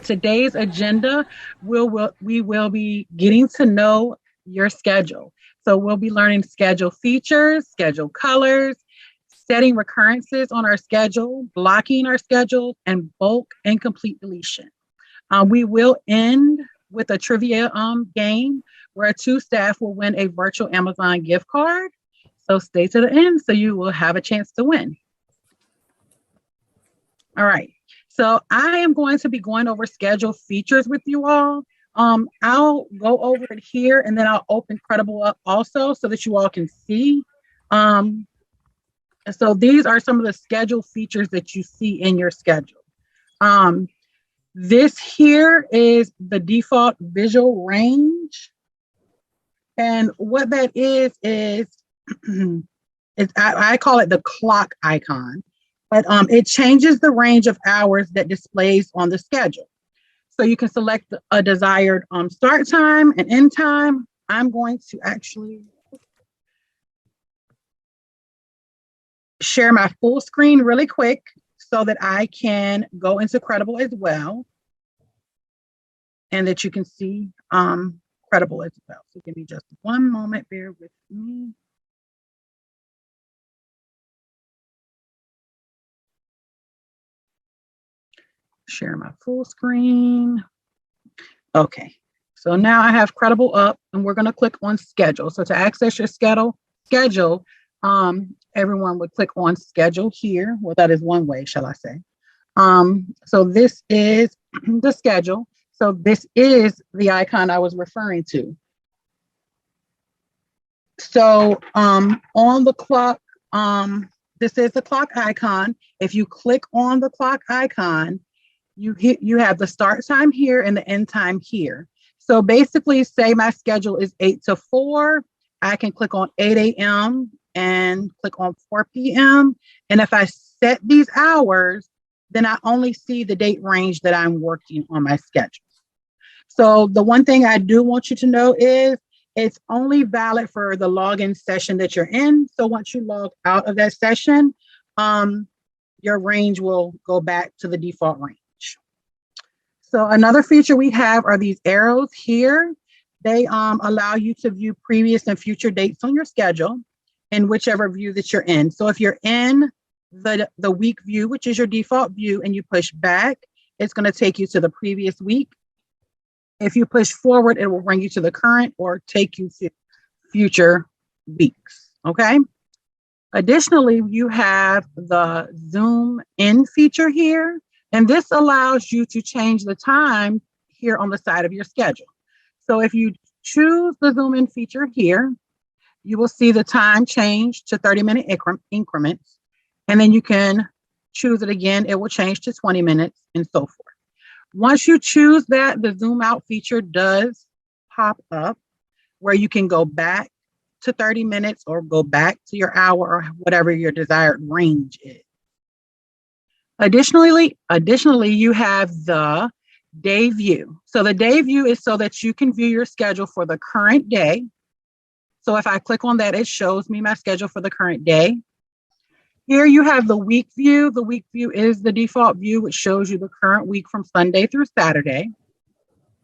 Today's agenda, we will be getting to know your schedule. So we'll be learning schedule features, schedule colors, setting recurrences on our schedule, blocking our schedule, and bulk and complete deletion. We will end with a trivia game where two staff will win a virtual Amazon gift card. So stay to the end so you will have a chance to win. All right. So I am going to be going over schedule features with you all. I'll go over it here and then I'll open Credible up also so that you all can see. So these are some of the schedule features that you see in your schedule. This here is the default visual range. And what that is I call it the clock icon. But it changes the range of hours that displays on the schedule. So you can select a desired start time and end time. I'm going to actually share my full screen really quick so that I can go into Credible as well and that you can see Credible as well. So give me just one moment, bear with me. Share my full screen. Okay, so now I have Credible up and we're going to click on schedule. So to access your schedule, everyone would click on schedule here. Well, that is one way, shall I say. So this is the schedule. So this is the icon I was referring to. So on the clock, this is the clock icon. If you click on the clock icon, you have the start time here and the end time here. So basically, say my schedule is 8 to 4, I can click on 8 a.m. and click on 4 p.m. And if I set these hours, then I only see the date range that I'm working on my schedule. So the one thing I do want you to know is it's only valid for the login session that you're in. So once you log out of that session, your range will go back to the default range. So another feature we have are these arrows here. They allow you to view previous and future dates on your schedule in whichever view that you're in. So if you're in the week view, which is your default view, and you push back, it's going to take you to the previous week. If you push forward, it will bring you to the current or take you to future weeks, okay? Additionally, you have the zoom in feature here, and this allows you to change the time here on the side of your schedule. So if you choose the zoom in feature here, you will see the time change to 30-minute increments, and then you can choose it again. It will change to 20 minutes and so forth. Once you choose that, the zoom out feature does pop up where you can go back to 30 minutes or go back to your hour or whatever your desired range is. Additionally, you have the day view. So the day view is so that you can view your schedule for the current day. So if I click on that, it shows me my schedule for the current day. Here you have the week view. The week view is the default view, which shows you the current week from Sunday through Saturday.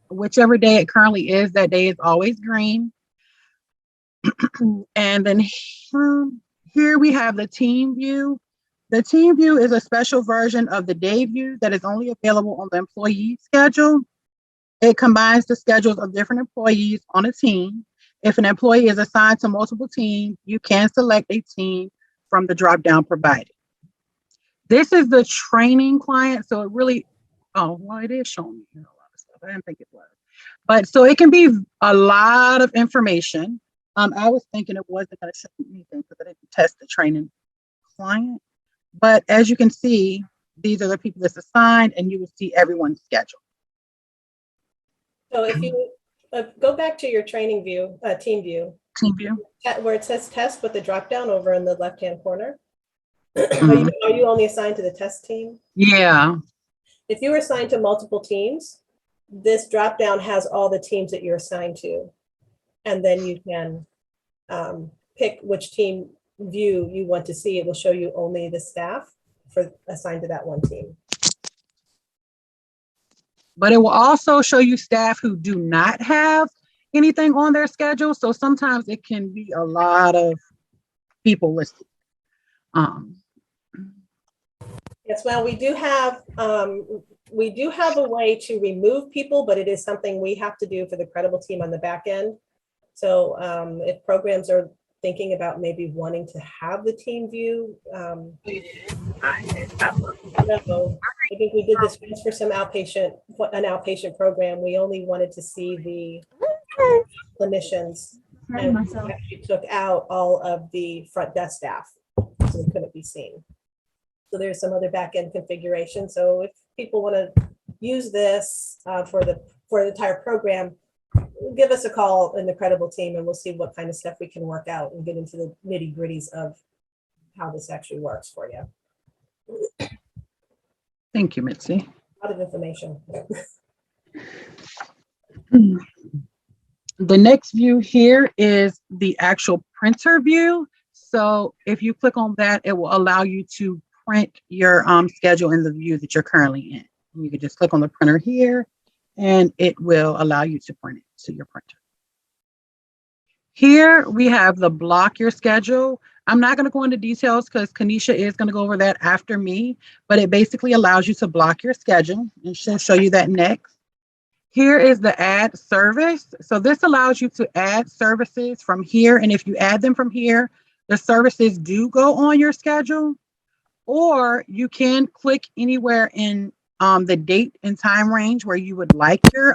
Whichever day it currently is, that day is always green. And then here we have the team view. The team view is a special version of the day view that is only available on the employee schedule. It combines the schedules of different employees on a team. If an employee is assigned to multiple teams, you can select a team from the drop-down provided. This is the training client, so it really, it is showing me a lot of stuff. I didn't think it was. But so it can be a lot of information. I was thinking it wasn't going to show me anything because I didn't test the training client. But as you can see, these are the people that's assigned, and you will see everyone's schedule. So if you go back to your training view, team view, where it says test with the drop down over in the left-hand corner, are you only assigned to the test team? Yeah. If you were assigned to multiple teams, this drop down has all the teams that you're assigned to, and then you can pick which team view you want to see. It will show you only the staff assigned to that one team. But it will also show you staff who do not have anything on their schedule. So sometimes it can be a lot of people listed. Yes, well, we do have a way to remove people, but it is something we have to do for the Credible team on the back end. So if programs are thinking about maybe wanting to have the team view, no, I think we did this once for an outpatient program. We only wanted to see the clinicians, and we actually took out all of the front desk staff, so it couldn't be seen. So there's some other back end configuration. So if people want to use this for the entire program, give us a call in the Credible team, and we'll see what kind of stuff we can work out and get into the nitty gritties of how this actually works for you. Thank you, Mitzi. A lot of information. The next view here is the actual printer view. So if you click on that, it will allow you to print your schedule in the view that you're currently in. And you can just click on the printer here, and it will allow you to print it to your printer. Here we have the block your schedule. I'm not going to go into details because Kanisha is going to go over that after me, but it basically allows you to block your schedule, and she'll show you that next. Here is the add service. So this allows you to add services from here, and if you add them from here, the services do go on your schedule, or you can click anywhere in the date and time range where you would like your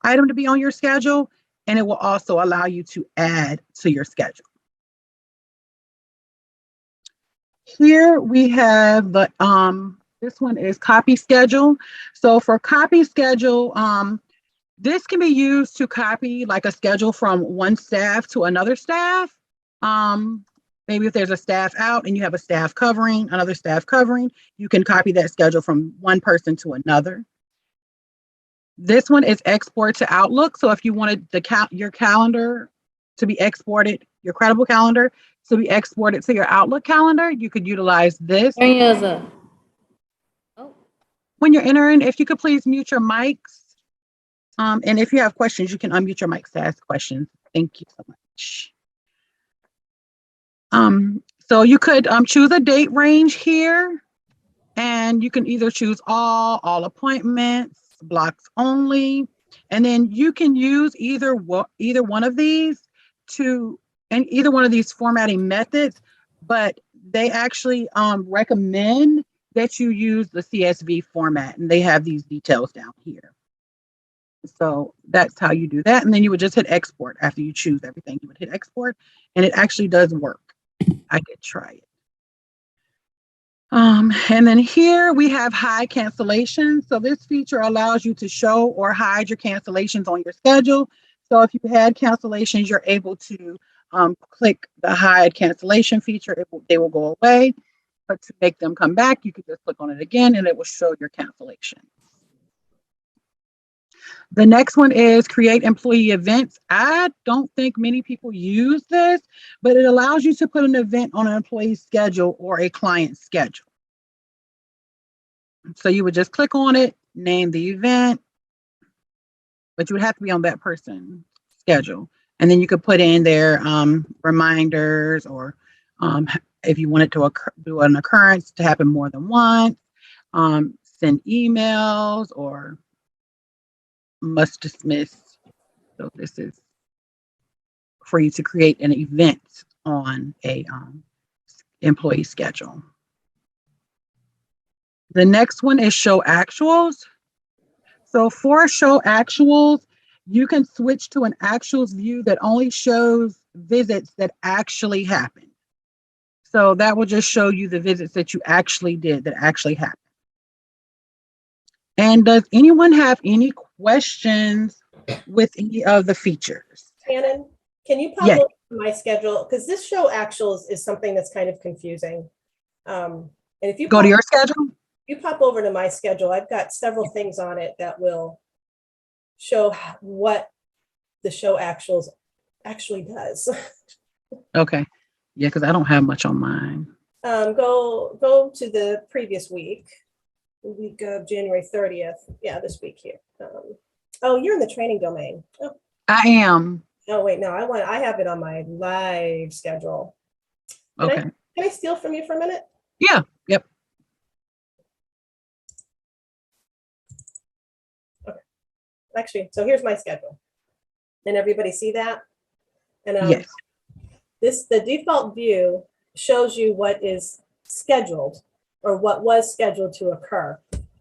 item to be on your schedule, and it will also allow you to add to your schedule. Here we have the this one is copy schedule. So for copy schedule, this can be used to copy like a schedule from one staff to another staff. Maybe if there's a staff out and you have a staff covering, another staff covering, you can copy that schedule from one person to another. This one is export to Outlook. So if you wanted your calendar to be exported, your Credible calendar to be exported to your Outlook calendar, you could utilize this. When you're entering, if you could please mute your mics. And if you have questions, you can unmute your mics to ask questions. Thank you so much. So you could choose a date range here, and you can either choose all appointments, blocks only, and then you can use either one of these either one of these formatting methods, but they actually recommend that you use the CSV format, and they have these details down here. So that's how you do that, and then you would just hit export after you choose everything. You would hit export, and it actually does work. I could try it. And then here we have hide cancellations. So this feature allows you to show or hide your cancellations on your schedule. So if you had cancellations, you're able to click the hide cancellation feature. They will go away. But to make them come back, you can just click on it again, and it will show your cancellation. The next one is create employee events. I don't think many people use this, but it allows you to put an event on an employee's schedule or a client's schedule. So you would just click on it, name the event, but you would have to be on that person's schedule. And then you could put in their reminders, or if you wanted to do an occurrence to happen more than once, send emails, or must dismiss. So this is for you to create an event on a employee schedule. The next one is show actuals. So for show actuals, you can switch to an actuals view that only shows visits that actually happened. So that will just show you the visits that you actually did, that actually happened. And does anyone have any questions with any of the features? Shannon, can you pop over my schedule? Because this show actuals is something that's kind of confusing. And if you go to your schedule, you pop over to my schedule, I've got several things on it that will show what the show actuals actually does. Okay. Yeah, because I don't have much on mine. Go to the previous week. the week of January 30th. Yeah, this week here. Oh, you're in the training domain. Oh, I am. oh wait, no, I have it on my live schedule. Okay. Can I steal from you for a minute? Yeah. Yep. Okay. Actually, so here's my schedule. And everybody see that? And Yes. the default view shows you what is scheduled or what was scheduled to occur.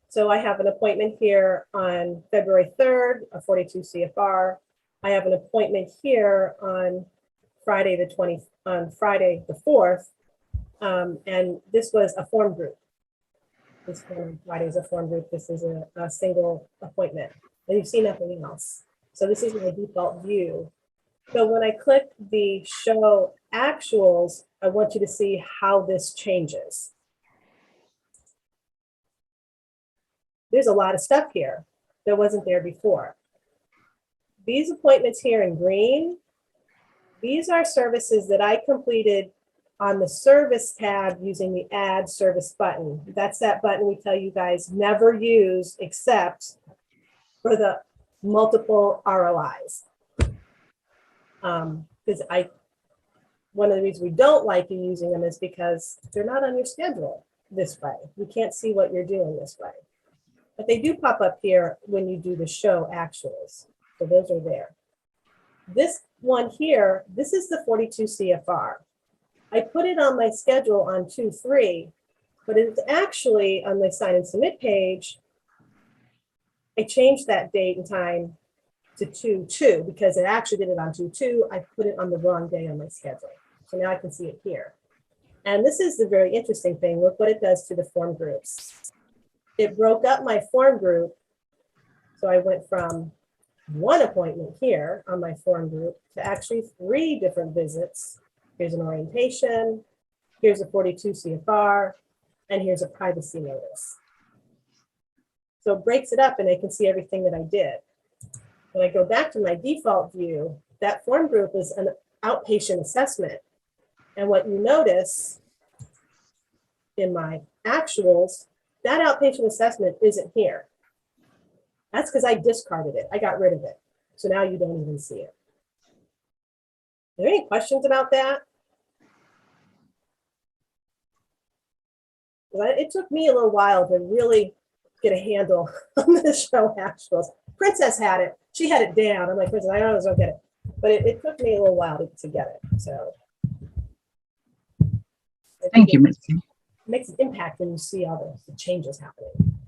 So I have an appointment here on February 3rd, a 42 CFR. I have an appointment here on Friday the 4th. And this was a form group. This one Friday is a form group. This is a single appointment. And you see nothing else. So this is my default view. So when I click the show actuals, I want you to see how this changes. There's a lot of stuff here that wasn't there before. These appointments here in green, these are services that I completed on the service tab using the add service button. That's that button we tell you guys never use except for the multiple ROIs. Because one of the reasons we don't like you using them is because they're not on your schedule this way. You can't see what you're doing this way. But they do pop up here when you do the show actuals. So those are there. This one here, this is the 42 CFR. I put it on my schedule on 2/3, but it's actually on the sign and submit page. I changed that date and time to 2/2 because it actually did it on 2/2. I put it on the wrong day on my schedule. So now I can see it here. And this is the very interesting thing. Look what it does to the form groups. It broke up my form group. So I went from one appointment here on my form group to actually 3 different visits. Here's an orientation, here's a 42 CFR, and here's a privacy notice. So it breaks it up and I can see everything that I did. When I go back to my default view, that form group is an outpatient assessment. And what you notice in my actuals, that outpatient assessment isn't here. That's because I discarded it. I got rid of it. So now you don't even see it. Are there any questions about that? It took me a little while to really get a handle on the show actuals. Princess had it. She had it down. I'm like, Princess, I always don't get it. But it took me a little while to get it. So Thank you, Missy. It makes an impact when you see all the changes happening.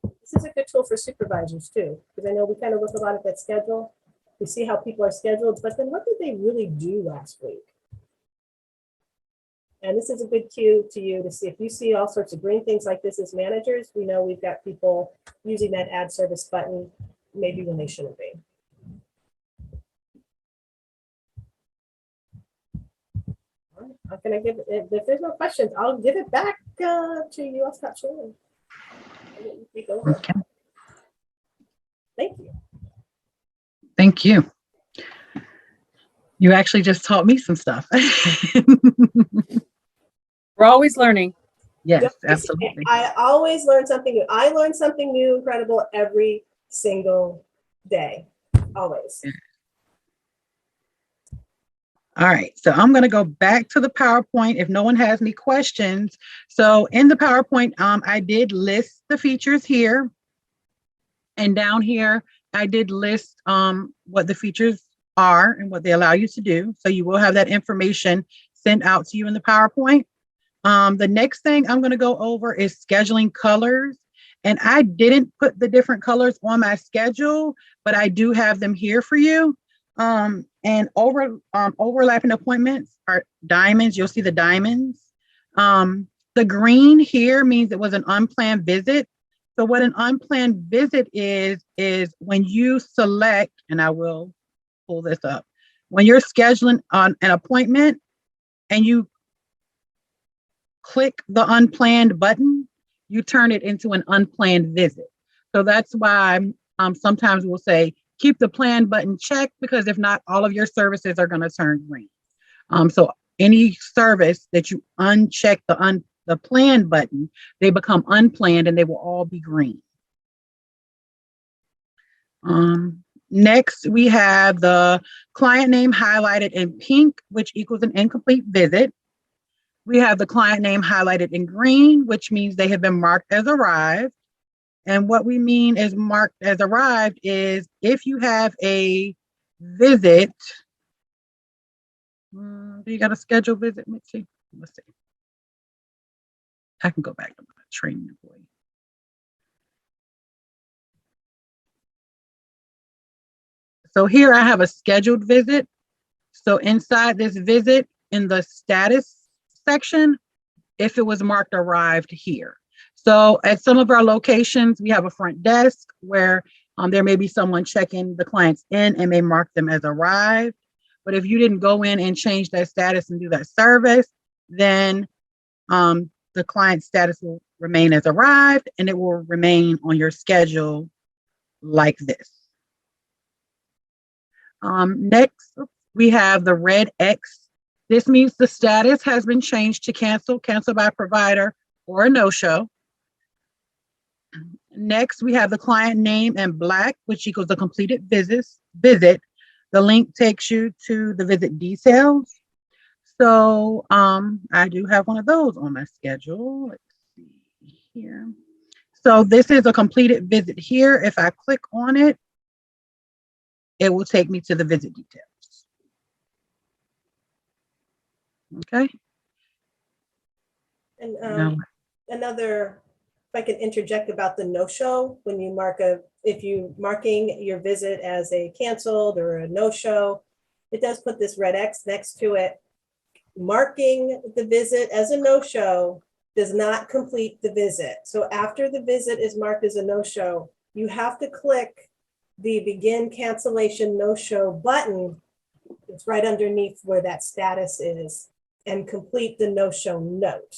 This is a good tool for supervisors too, because I know we kind of look a lot at that schedule. We see how people are scheduled, but then what did they really do last week? And this is a good cue to you to see if you see all sorts of green things like this as managers, we know we've got people using that add service button, maybe when they shouldn't be. I'm gonna give it, if there's no questions, I'll give it back to you. I'll stop sharing. You take over. Okay. Thank you. Thank you. You actually just taught me some stuff. We're always learning. Yes, absolutely. I always learn something new. I learn something new, incredible every single day. Always. All right, so I'm going to go back to the PowerPoint if no one has any questions. So in the PowerPoint, I did list the features here. And down here, I did list what the features are and what they allow you to do. So you will have that information sent out to you in the PowerPoint. The next thing I'm going to go over is scheduling colors. And I didn't put the different colors on my schedule, but I do have them here for you. And overlapping appointments are diamonds. You'll see the diamonds. The green here means it was an unplanned visit. So what an unplanned visit is when you select, and I will pull this up, when you're scheduling on an appointment and you click the unplanned button, you turn it into an unplanned visit. So that's why sometimes we'll say, keep the plan button checked, because if not, all of your services are going to turn green. So any service that you uncheck the the plan button, they become unplanned and they will all be green. Next, we have the client name highlighted in pink, which equals an incomplete visit. We have the client name highlighted in green, which means they have been marked as arrived. And what we mean is marked as arrived is if you have a visit, do you got a scheduled visit, Mitzi? Let's see. I can go back to my training employee. So here I have a scheduled visit. So inside this visit, in the status section, if it was marked arrived here. So at some of our locations, we have a front desk where there may be someone checking the clients in and may mark them as arrived. But if you didn't go in and change that status and do that service, then the client status will remain as arrived and it will remain on your schedule like this. Next, we have the red X. This means the status has been changed to cancel by provider, or a no-show. Next, we have the client name in black, which equals the completed visit. The link takes you to the visit details. So I do have one of those on my schedule. Let's see here. So this is a completed visit here. If I click on it, it will take me to the visit details. Okay. And another, if I can interject about the no-show, when you if you marking your visit as a canceled or a no-show, it does put this red X next to it. Marking the visit as a no-show does not complete the visit. So after the visit is marked as a no-show, you have to click the begin cancellation no-show button. It's right underneath where that status is, and complete the no-show note.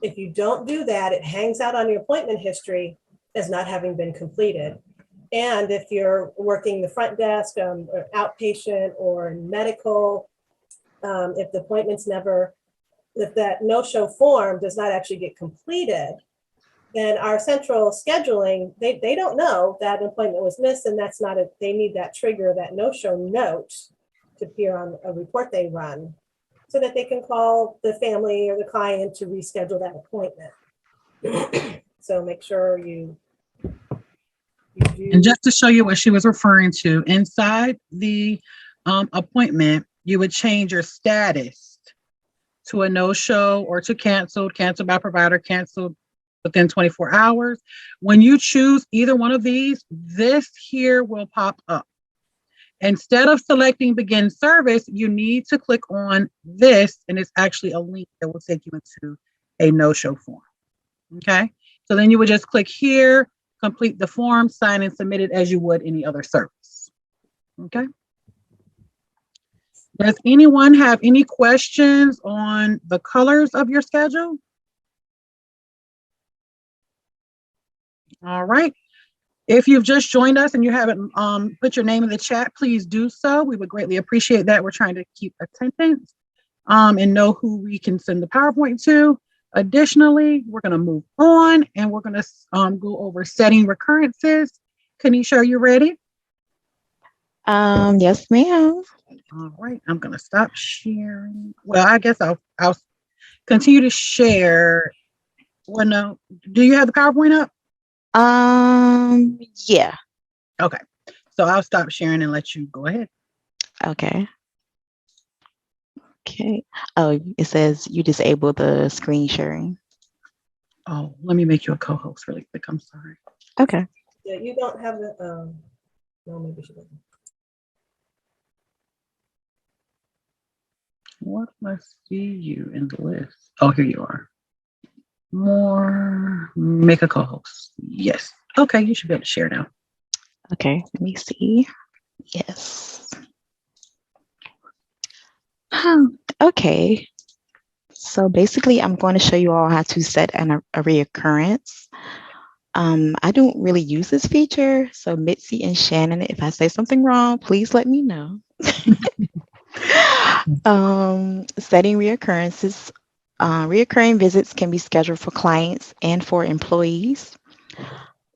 If you don't do that, it hangs out on your appointment history as not having been completed. And if you're working the front desk, or outpatient or medical, if the appointment's if that no-show form does not actually get completed, then our central scheduling, they don't know that an appointment was missed, and that's not they need that trigger, that no-show note to appear on a report they run so that they can call the family or the client to reschedule that appointment. So make sure you do. And just to show you what she was referring to, inside the appointment, you would change your status to a no-show or to canceled by provider, canceled within 24 hours. When you choose either one of these, this here will pop up. Instead of selecting begin service, you need to click on this, and it's actually a link that will take you into a no-show form. Okay, so then you would just click here, complete the form, sign and submit it as you would any other service. Okay. Does anyone have any questions on the colors of your schedule? All right. If you've just joined us and you haven't put your name in the chat, please do so. We would greatly appreciate that. We're trying to keep attendance and know who we can send the PowerPoint to. Additionally, we're going to move on and we're going to go over setting recurrences. Kanisha, are you ready? Yes, ma'am. All right, I'm going to stop sharing. Well, I guess I'll continue to share. Well, no, do you have the PowerPoint up? Yeah. Okay, so I'll stop sharing and let you go ahead. Okay. Okay. Oh, it says you disable the screen sharing. Oh, let me make you a co-host really quick. I'm sorry. Okay. Yeah, you don't have the, no, maybe she doesn't. What must see you in the list? Oh, here you are. More, make a co-host. Yes. Okay, you should be able to share now. Okay, let me see. Yes. Okay. So basically, I'm going to show you all how to set a reoccurrence. I don't really use this feature, so Mitzi and Shannon, if I say something wrong, please let me know. Setting reoccurrences Reoccurring visits can be scheduled for clients and for employees.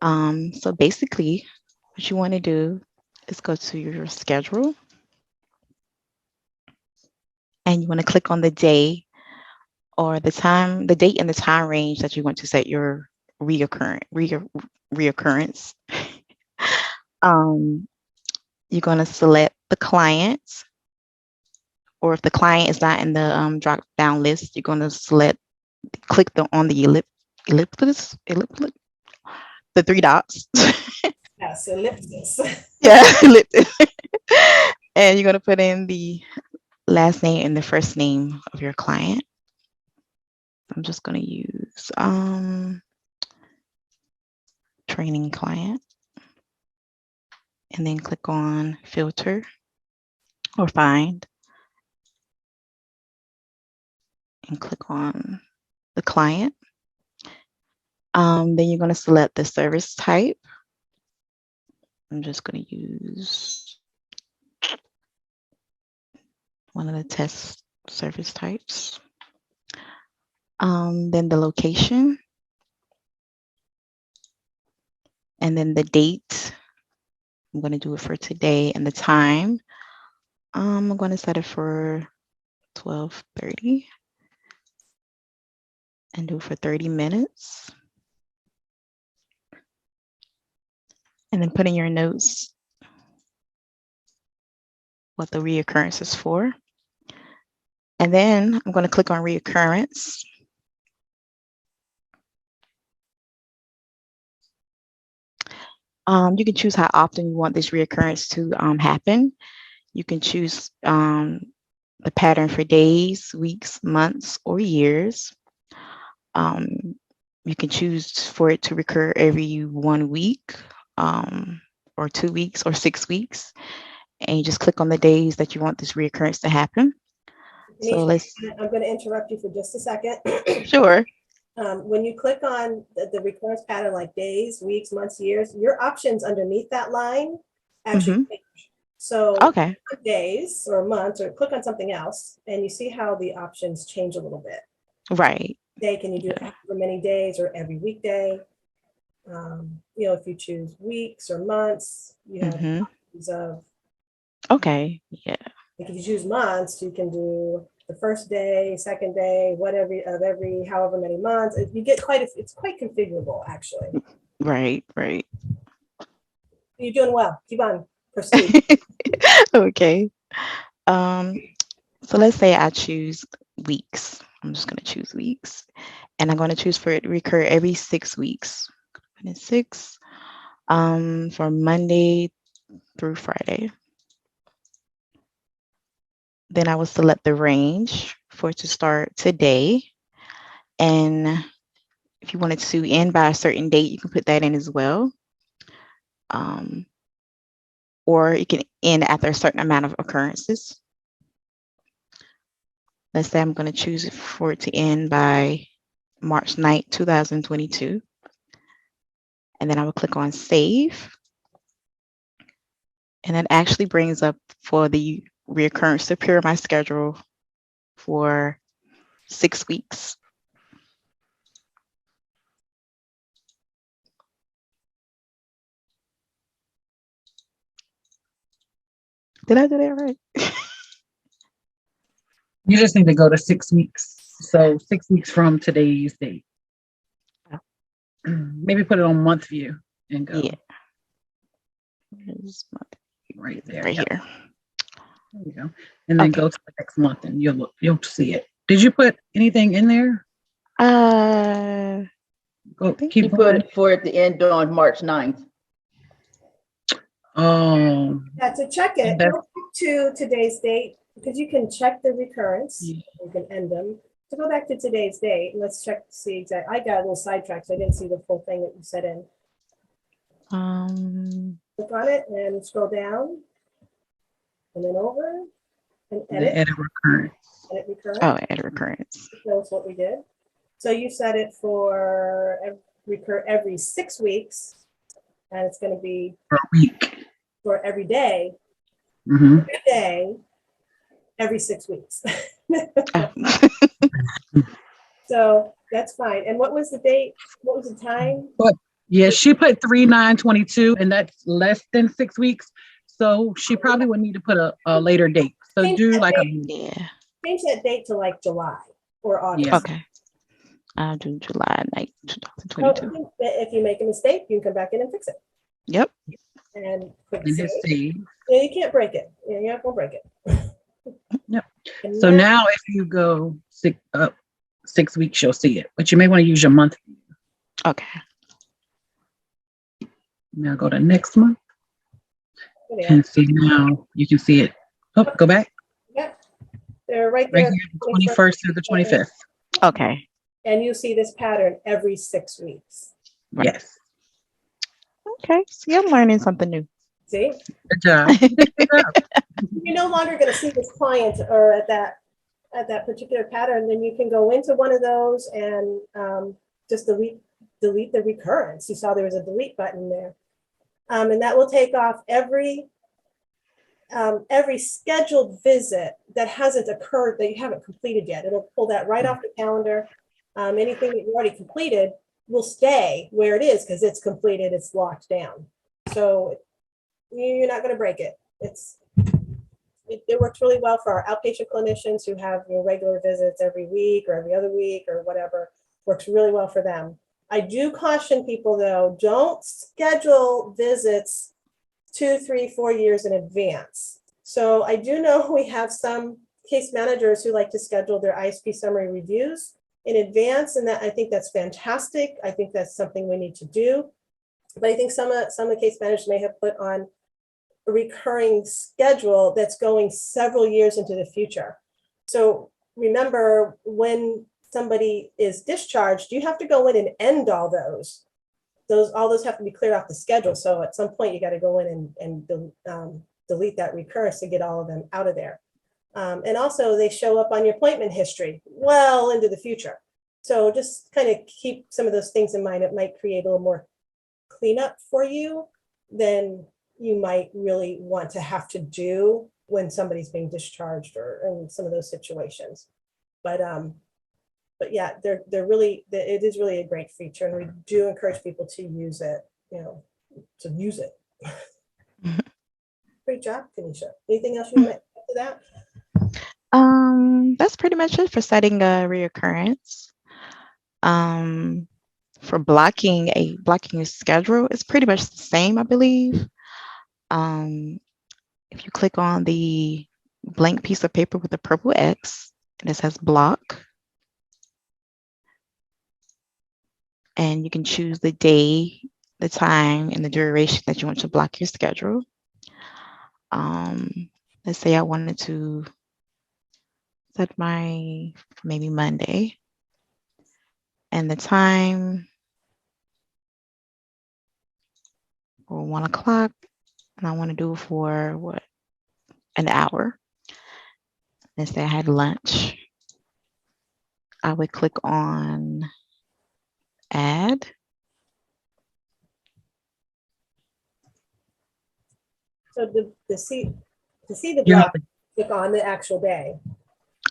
So basically, what you want to do is go to your schedule, and you want to click on the day or the time, the date and the time range that you want to set your reoccurrence. You're going to select the client, or if the client is not in the drop down list, you're going to click on the ellipsis, the three dots. Yes, ellipsis. Yeah, ellipsis. And you're going to put in the last name and the first name of your client. I'm just going to use training client, and then click on filter or find, and click on the client. Then you're going to select the service type. I'm just going to use one of the test service types. Then the location, and then the date. I'm going to do it for today, and the time. I'm going to set it for 12:30 and do it for 30 minutes. And then put in your notes what the reoccurrence is for. And then I'm going to click on reoccurrence. You can choose how often you want this reoccurrence to happen. You can choose the pattern for days, weeks, months, or years. You can choose for it to recur every 1 week, or 2 weeks, or 6 weeks. And you just click on the days that you want this reoccurrence to happen. So I'm going to interrupt you for just a second. Sure. When you click on the recurrence pattern, like days, weeks, months, years, your options underneath that line actually change. So Okay. days or months, or click on something else, and you see how the options change a little bit. Right. Day, can you do it for many days or every weekday? If you choose weeks or months, you have options of. Okay. Yeah. If you choose months, you can do the first day, second day, whatever of every however many months. If you get it's quite configurable, actually. Right. Right. You're doing well. Keep on. Proceed. Okay. So let's say I choose weeks. I'm just going to choose weeks, and I'm going to choose for it to recur every 6 weeks. And it's 6 from Monday through Friday. Then I will select the range for it to start today. And if you wanted to end by a certain date, you can put that in as well. Or it can end after a certain amount of occurrences. Let's say I'm going to choose for it to end by March 9th, 2022. And then I will click on save. And it actually brings up for the reoccurrence to appear in my schedule for 6 weeks. Did I do that right? You just need to go to 6 weeks. So 6 weeks from today's date. Maybe put it on month view and go. Yeah. Right there. Right here. There you go. And then go to the next month and you'll see it. Did you put anything in there? Keep put it for it to end on March 9th. Oh. Yeah, to check it, go back to today's date, because you can check the recurrence. You can end them. To go back to today's date, let's check to see exactly. I got a little sidetracked, so I didn't see the full thing that you set in. Click on it and scroll down, and then over and edit. Edit recurrence. Edit recurrence. Oh, edit recurrence. That's what we did. So you set it for recur every 6 weeks, and it's going to be for a week. For every day. Every day, every 6 weeks. So that's fine. And what was the date? What was the time? Yeah, she put 3/9/22, and that's less than 6 weeks. So she probably would need to put a later date. So Change do that like a, date- Yeah. Change that date to like July or August. Yeah. Okay. I'll do July 9th, So 2022. if you make a mistake, you can come back in and fix it. Yep. And click and save. his save. Yeah, you can't break it. Yeah, you're not gonna break it. Yep. And So now if you go 6 weeks, you'll see it. But you may want to use your month. Okay. Now go to next month there. and see now. You can see it. Oh, go back. Yeah, they're right Right there. here, the 21st through the 25th. Okay. And you see this pattern every 6 weeks. Right. Yes. Okay. See, I'm learning something new. See, Good job. Good job. you're no longer going to see this client or at that particular pattern. Then you can go into one of those and just delete the recurrence. You saw there was a delete button there, and that will take off every scheduled visit that hasn't occurred, that you haven't completed yet. It'll pull that right off the calendar. Anything that you already completed will stay where it is because it's completed, it's locked down. So you're not going to break it. It works really well for our outpatient clinicians who have regular visits every week or every other week or whatever. Works really well for them. I do caution people though, don't schedule visits 2, 3, 4 years in advance. So I do know we have some case managers who like to schedule their ISP summary reviews in advance, and that I think that's fantastic. I think that's something we need to do. But I think some of the case managers may have put on a recurring schedule that's going several years into the future. So remember, when somebody is discharged, you have to go in and end all those. All those have to be cleared off the schedule. So at some point, you got to go in and delete that recurrence to get all of them out of there. And also, they show up on your appointment history well into the future. So just kind of keep some of those things in mind. It might create a little more cleanup for you than you might really want to have to do when somebody's being discharged or in some of those situations. But yeah, it is really a great feature, and we do encourage people to use it, to use it. Great job, Kanisha. Anything else you want to add to that? That's pretty much it for setting a reoccurrence. For blocking a schedule, it's pretty much the same, I believe. If you click on the blank piece of paper with the purple X, and it says block, and you can choose the day, the time, and the duration that you want to block your schedule. Let's say I wanted to set maybe Monday, and the time for 1 o'clock, and I want to do it for an hour. Let's say I had lunch. I would click on add. So to see the block, click on the actual day.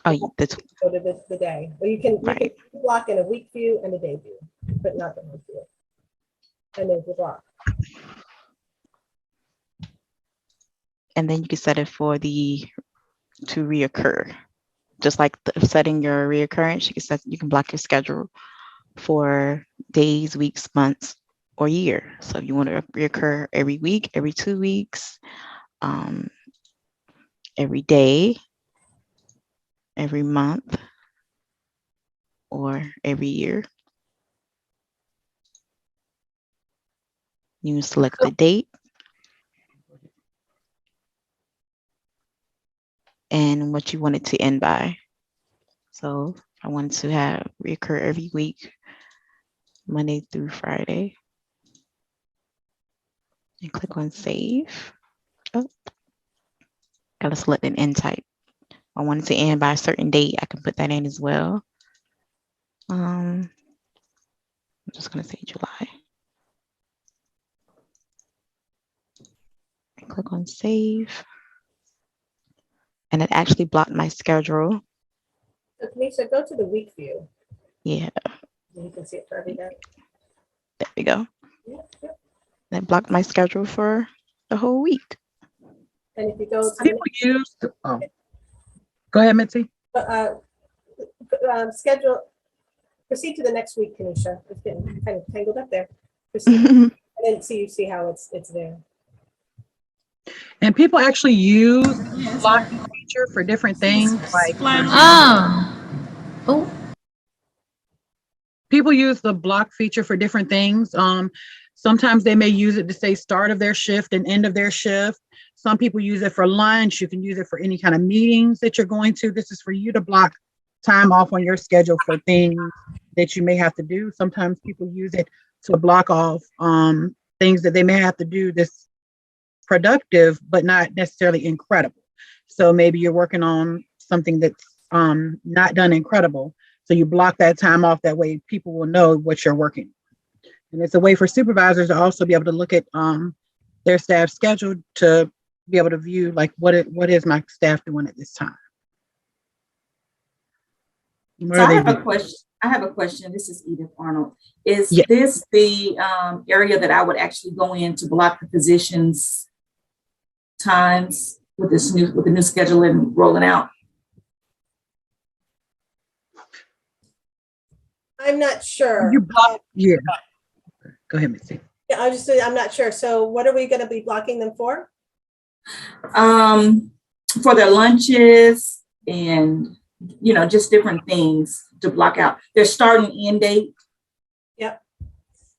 Oh, that's Go to the day. Or you can right. block in a week view and a day view, but not the month view. And there's the block. And then you can set it for to reoccur. Just like setting your reoccurrence, you can block your schedule for days, weeks, months, or year. So if you want to reoccur every week, every 2 weeks, every day, every month, or every year, you select the date and what you want it to end by. So I wanted to have reoccur every week, Monday through Friday. And click on save. Oh, gotta select an end type. I want it to end by a certain date. I can put that in as well. I'm just gonna say July. And click on save. And it actually blocked my schedule. So Kanisha, go to the week view. Yeah, You can see it for every day. there we go. Yep. That blocked my schedule for the whole week. And if you go to People use, oh, go ahead, Mitzi. schedule, proceed to the next week, Kanisha. It's getting kind of tangled up there. Proceed, and then you see how it's there. And people actually use the blocking feature for different things. Like, for example, Oh, people use the block feature for different things. Sometimes they may use it to say start of their shift and end of their shift. Some people use it for lunch. You can use it for any kind of meetings that you're going to. This is for you to block time off on your schedule for things that you may have to do. Sometimes people use it to block off things that they may have to do that's productive, but not necessarily incredible. So maybe you're working on something that's not done incredible. So you block that time off. That way people will know what you're working. And it's a way for supervisors to also be able to look at their staff schedule to be able to view like what is my staff doing at this time. so I have a question. This is Edith Arnold. Is this the area that I would actually go in to block the physicians' times with the new schedule and rolling out? I'm not sure. You block, yeah. Go ahead, Missy. Yeah, I'm not sure. So what are we going to be blocking them for? For their lunches and, just different things to block out their start and end date. Yep.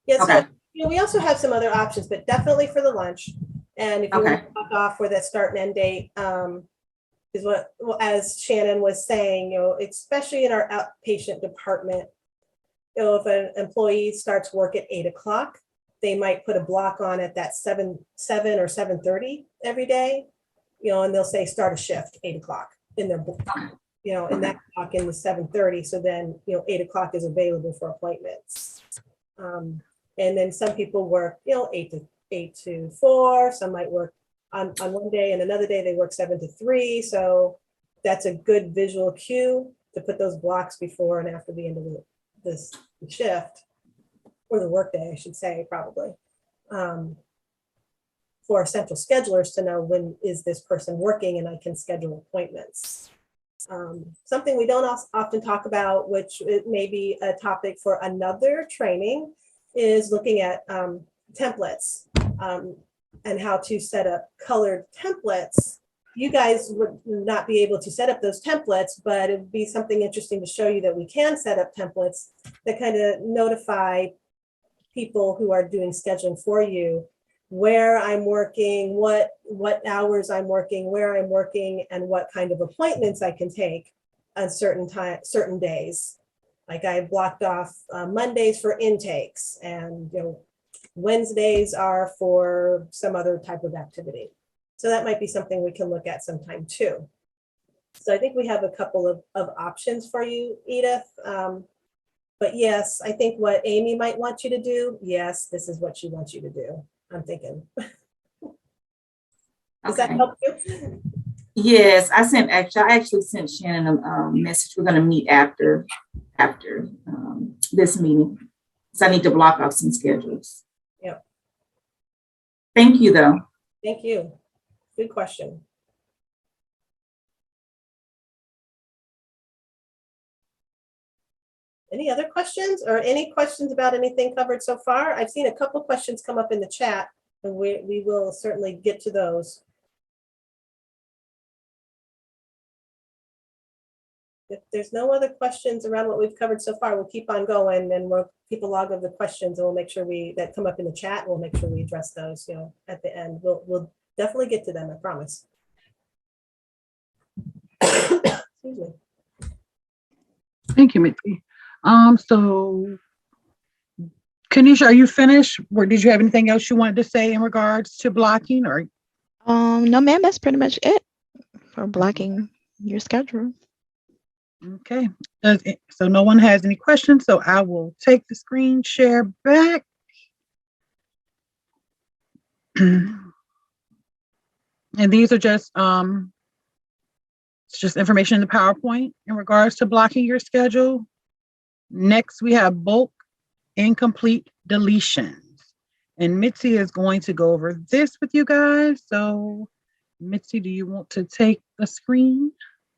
Yes. Okay. So, we also have some other options, but definitely for the lunch. And if you want to block off where that start and end date is what, well, as Shannon was saying, especially in our outpatient department, if an employee starts work at 8 o'clock, they might put a block on at that 7 or 7:30 every day, and they'll say start a shift 8 o'clock in their book, and that clock in the 7:30. So then, 8 o'clock is available for appointments. And then some people work, 8 to 4. Some might work on one day, and another day they work 7 to 3. So that's a good visual cue to put those blocks before and after the end of this shift, or the workday, I should say, probably, for central schedulers to know when is this person working, and I can schedule appointments. Something we don't often talk about, which it may be a topic for another training, is looking at templates and how to set up colored templates. You guys would not be able to set up those templates, but it would be something interesting to show you that we can set up templates that kind of notify people who are doing scheduling for you where I'm working, what hours I'm working, where I'm working, and what kind of appointments I can take on certain days. Like I blocked off Mondays for intakes, and Wednesdays are for some other type of activity. So that might be something we can look at sometime too. So I think we have a couple of options for you, Edith. But yes, I think what Amy might want you to do, yes, this is what she wants you to do, I'm thinking. Does that help you? Yes, I actually sent Shannon a message. We're going to meet after this meeting. So I need to block off some schedules. Yep. Thank you, though. Thank you. Good question. Any other questions, or any questions about anything covered so far? I've seen a couple questions come up in the chat, and we will certainly get to those. If there's no other questions around what we've covered so far, we'll keep on going, and we'll keep a log of the questions, and we'll make sure that come up in the chat. We'll make sure we address those, at the end. We'll definitely get to them, I promise. Excuse me. Thank you, Mitzi. So Kanisha, are you finished? Or did you have anything else you wanted to say in regards to blocking, or? No, ma'am, that's pretty much it for blocking your schedule. Okay, so no one has any questions, so I will take the screen share back. And these are just it's just information in the PowerPoint in regards to blocking your schedule. Next, we have bulk incomplete deletions. And Mitzi is going to go over this with you guys. So, Mitzi, do you want to take the screen?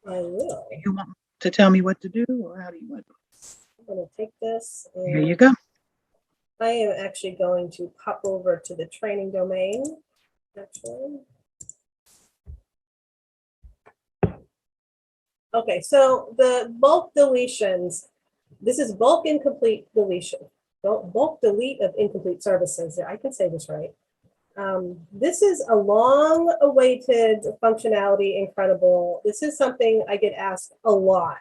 I will. Do you want to tell me what to do, or how do you want to? I'm going to take this. Here you go. I am actually going to pop over to the training domain. Actually. Okay, so the bulk deletions, this is bulk incomplete deletion. Bulk delete of incomplete services. I can say this right. This is a long-awaited functionality, incredible. This is something I get asked a lot.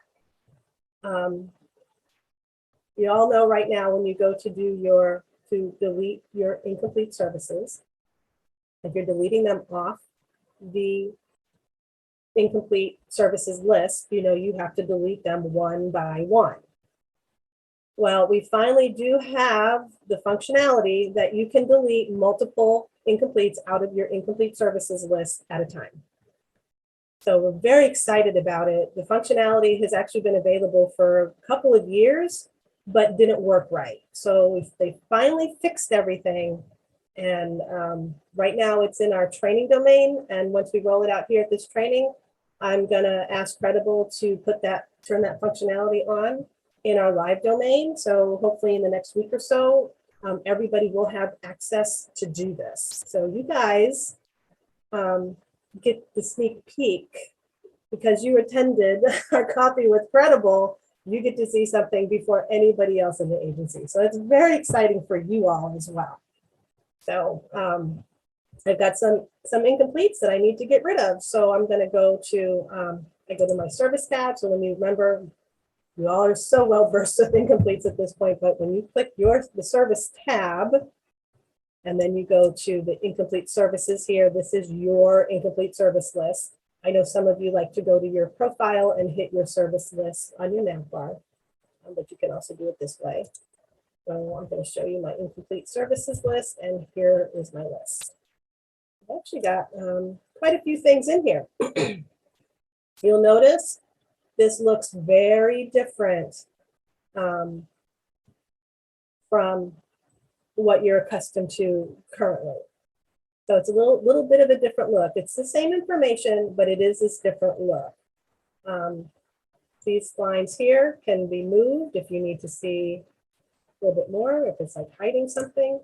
You all know right now when you go to delete your incomplete services, if you're deleting them off the incomplete services list, you know you have to delete them one by one. Well, we finally do have the functionality that you can delete multiple incompletes out of your incomplete services list at a time. So we're very excited about it. The functionality has actually been available for a couple of years, but didn't work right. So they finally fixed everything. And right now it's in our training domain. And once we roll it out here at this training, I'm gonna ask Credible to turn that functionality on in our live domain. So hopefully in the next week or so, everybody will have access to do this. So you guys get the sneak peek because you attended our coffee with Credible. You get to see something before anybody else in the agency. So it's very exciting for you all as well. So I've got some incompletes that I need to get rid of. So I'm gonna go to, I go to my service tab. So when you remember, you all are so well versed with incompletes at this point, but when you click the service tab, and then you go to the incomplete services here, this is your incomplete service list. I know some of you like to go to your profile and hit your service list on your navbar, but you can also do it this way. So I'm going to show you my incomplete services list, and here is my list. I've actually got quite a few things in here. You'll notice this looks very different from what you're accustomed to currently. So it's a little bit of a different look. It's the same information, but it is this different look. These lines here can be moved if you need to see a little bit more, if it's like hiding something.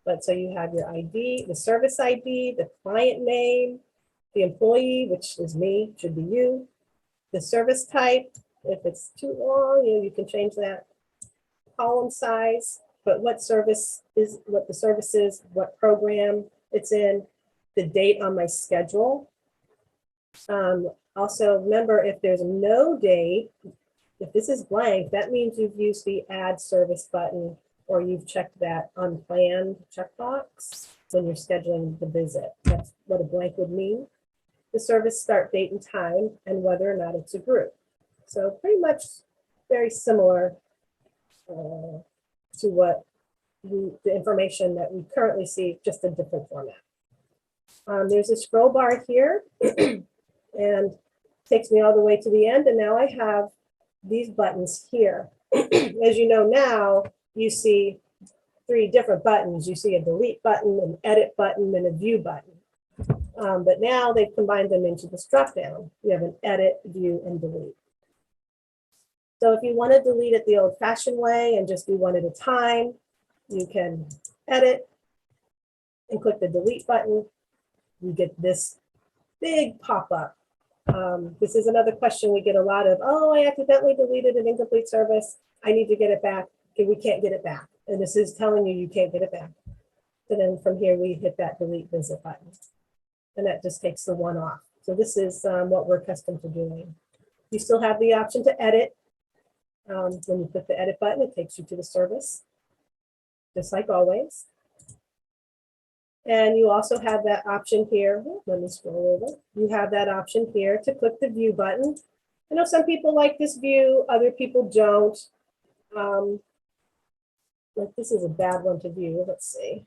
But so you have your ID, the service ID, the client name, the employee, which is me, should be you, the service type. If it's too long, you can change that. Column size, but what service is, what the service is, what program it's in, the date on my schedule. Also, remember, if there's no date, if this is blank, that means you've used the add service button or you've checked that unplanned checkbox when you're scheduling the visit. That's what a blank would mean. The service start date and time, and whether or not it's a group. So pretty much very similar to what the information that we currently see, just a different format. There's a scroll bar here and takes me all the way to the end. And now I have these buttons here. As you know now, you see 3 different buttons. You see a delete button, an edit button, and a view button. But now they've combined them into this drop-down. You have an edit, view, and delete. So if you want to delete it the old-fashioned way and just do one at a time, you can edit and click the delete button. You get this big pop-up. This is another question we get a lot of, oh, I accidentally deleted an incomplete service. I need to get it back. Okay, we can't get it back. And this is telling you can't get it back. So then from here, we hit that delete visit button. And that just takes the one off. So this is what we're accustomed to doing. You still have the option to edit. When you click the edit button, it takes you to the service, just like always. And you also have that option here. Let me scroll over. You have that option here to click the view button. I know some people like this view, other people don't. Like this is a bad one to view. Let's see.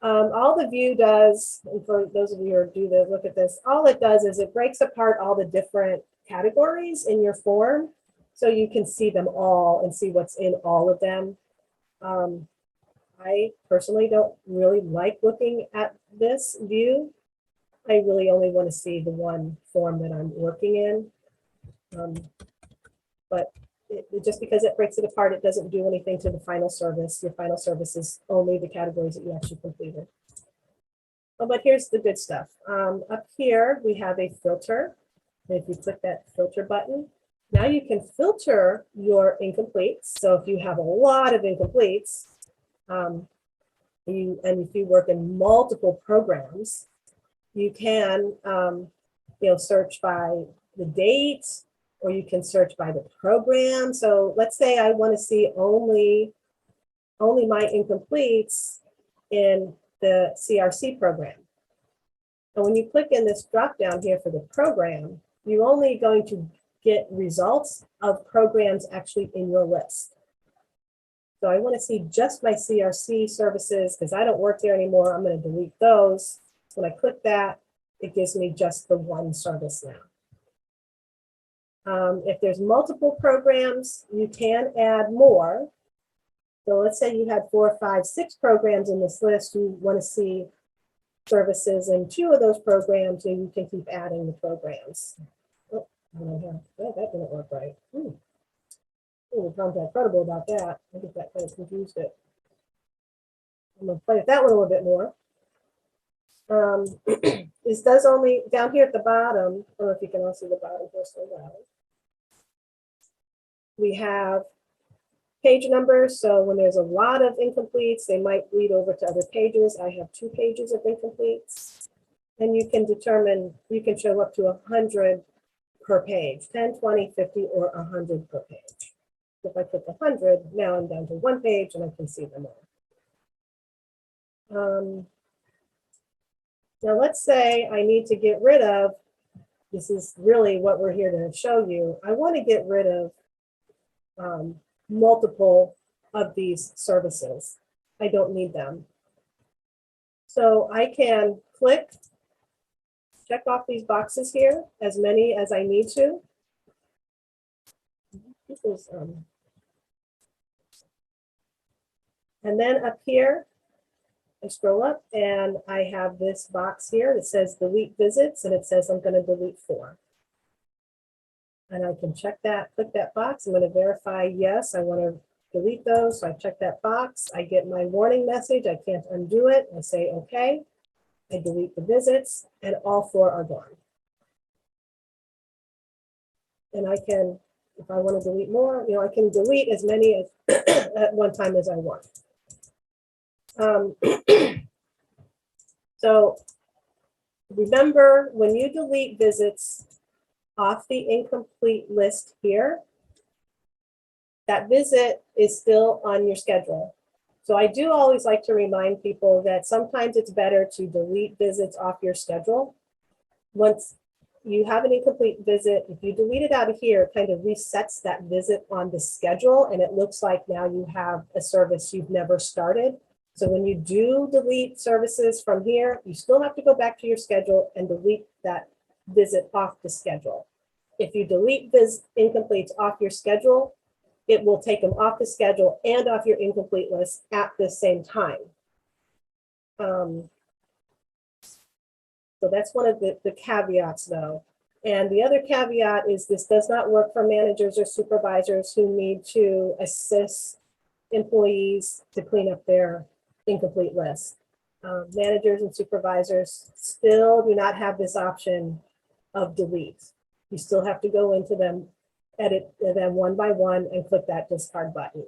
All the view does, and for those of you who do the look at this, all it does is it breaks apart all the different categories in your form, so you can see them all and see what's in all of them. I personally don't really like looking at this view. I really only want to see the one form that I'm working in. But just because it breaks it apart, it doesn't do anything to the final service. Your final service is only the categories that you actually completed. Oh, but here's the good stuff. Up here, we have a filter. And if you click that filter button, now you can filter your incompletes. So if you have a lot of incompletes, and if you work in multiple programs, you can search by the date, or you can search by the program. So let's say I want to see only my incompletes in the CRC program. And when you click in this drop down here for the program, you're only going to get results of programs actually in your list. So I want to see just my CRC services because I don't work there anymore. I'm going to delete those. When I click that, it gives me just the one service now. If there's multiple programs, you can add more. So let's say you had 4, 5, 6 programs in this list. You want to see services in 2 of those programs, and you can keep adding the programs. Oh, that didn't work right. Contact Credible about that. I think that kind of confused it. I'm going to play with that one a little bit more. This does only, down here at the bottom, I don't know if you can all see the bottom here so well. We have page numbers. So when there's a lot of incompletes, they might lead over to other pages. I have 2 pages of incompletes. And you can determine, you can show up to 100 per page, 10, 20, 50, or 100 per page. If I click 100, now I'm down to 1 page and I can see them all. Now let's say I need to get rid of, this is really what we're here to show you. I want to get rid of multiple of these services. I don't need them. So I can click, check off these boxes here, as many as I need to. And then up here, I scroll up and I have this box here that says delete visits, and it says I'm going to delete 4. And I can check that, click that box. I'm going to verify, yes, I want to delete those. So I check that box. I get my warning message. I can't undo it. I say, okay. I delete the visits, and all 4 are gone. And I can, if I want to delete more, I can delete as many as at one time as I want. So remember, when you delete visits off the incomplete list here, that visit is still on your schedule. So I do always like to remind people that sometimes it's better to delete visits off your schedule. Once you have an incomplete visit, if you delete it out of here, it kind of resets that visit on the schedule, and it looks like now you have a service you've never started. So when you do delete services from here, you still have to go back to your schedule and delete that visit off the schedule. If you delete these incompletes off your schedule, it will take them off the schedule and off your incomplete list at the same time. So that's one of the caveats though. And the other caveat is this does not work for managers or supervisors who need to assist employees to clean up their incomplete list. Managers and supervisors still do not have this option of delete. You still have to go into them, edit them one by one, and click that discard button.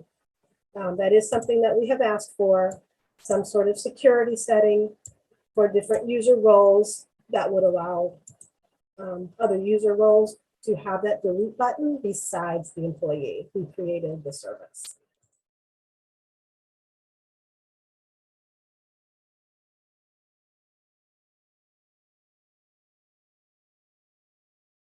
That is something that we have asked for, some sort of security setting for different user roles that would allow other user roles to have that delete button besides the employee who created the service.